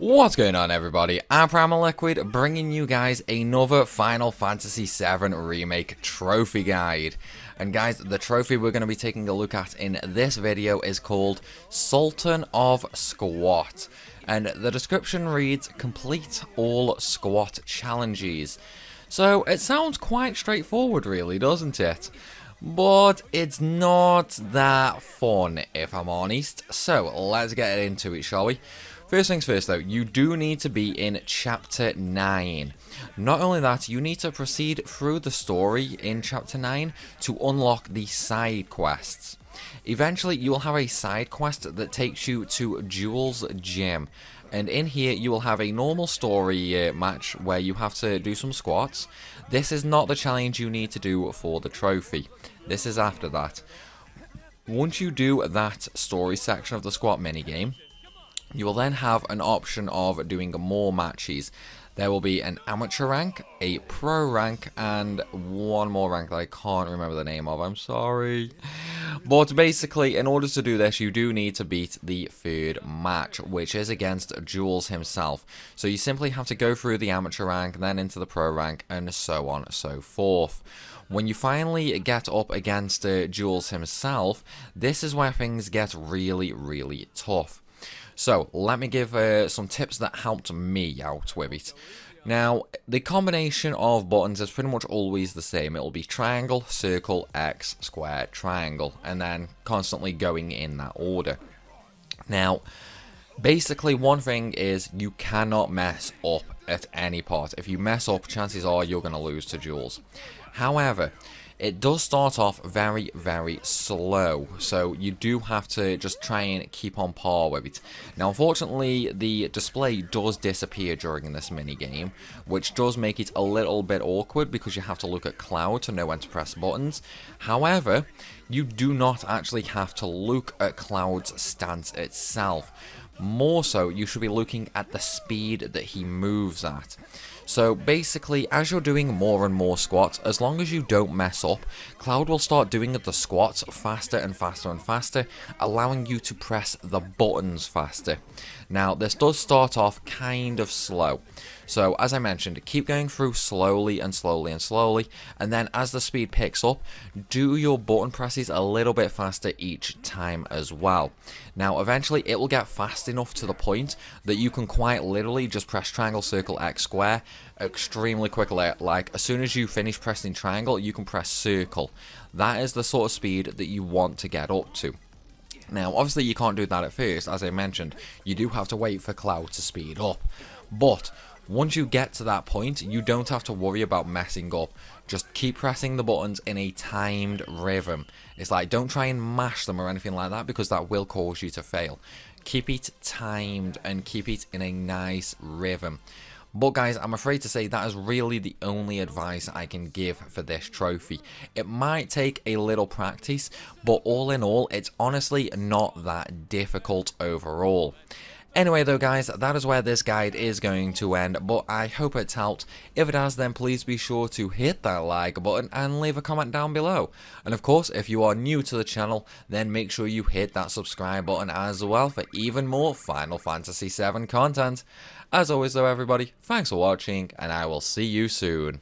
What's going on, everybody? I'm Primalliquid, bringing you guys another Final Fantasy VII Remake trophy guide. And guys, the trophy we're going to be taking a look at in this video is called Sultan of Squat. And the description reads, complete all squat challenges. So it sounds quite straightforward really, doesn't it? But it's not that fun, if I'm honest. So let's get into it, shall we? First things first though, you do need to be in Chapter 9. Not only that, you need to proceed through the story in Chapter 9 to unlock the side quests. Eventually, you will have a side quest that takes you to Jules' gym. And in here, you will have a normal story match where you have to do some squats. This is not the challenge you need to do for the trophy. This is after that. Once you do that story section of the squat minigame, you will then have an option of doing more matches. There will be an amateur rank, a pro rank, and one more rank that I can't remember the name of, I'm sorry. But basically, in order to do this, you do need to beat the third match, which is against Jules himself. So you simply have to go through the amateur rank, then into the pro rank, and so on and so forth. When you finally get up against Jules himself, this is where things get really, really tough. So, let me give some tips that helped me out with it. Now, the combination of buttons is pretty much always the same. It'll be triangle, circle, X, square, triangle, and then constantly going in that order. Now, basically one thing is you cannot mess up at any part. If you mess up, chances are you're going to lose to Jules. However, it does start off very, very slow, so you do have to just try and keep on par with it. Now, unfortunately, the display does disappear during this minigame, which does make it a little bit awkward because you have to look at Cloud to know when to press buttons. However, you do not actually have to look at Cloud's stance itself. More so, you should be looking at the speed that he moves at. So basically, as you're doing more and more squats, as long as you don't mess up, Cloud will start doing the squats faster and faster and faster, allowing you to press the buttons faster. Now, this does start off kind of slow. So, as I mentioned, keep going through slowly and slowly and slowly, and then as the speed picks up, do your button presses a little bit faster each time as well. Now, eventually, it will get fast enough to the point that you can quite literally just press triangle, circle, X, square extremely quickly. Like, as soon as you finish pressing triangle, you can press circle. That is the sort of speed that you want to get up to. Now, obviously, you can't do that at first. As I mentioned, you do have to wait for Cloud to speed up. But once you get to that point, you don't have to worry about messing up. Just keep pressing the buttons in a timed rhythm. It's like, don't try and mash them or anything like that, because that will cause you to fail. Keep it timed and keep it in a nice rhythm. But guys, I'm afraid to say that is really the only advice I can give for this trophy. It might take a little practice, but all in all, it's honestly not that difficult overall. Anyway though guys, that is where this guide is going to end, but I hope it's helped. If it has, then please be sure to hit that like button and leave a comment down below. And of course, if you are new to the channel, then make sure you hit that subscribe button as well for even more Final Fantasy VII content. As always though everybody, thanks for watching, and I will see you soon.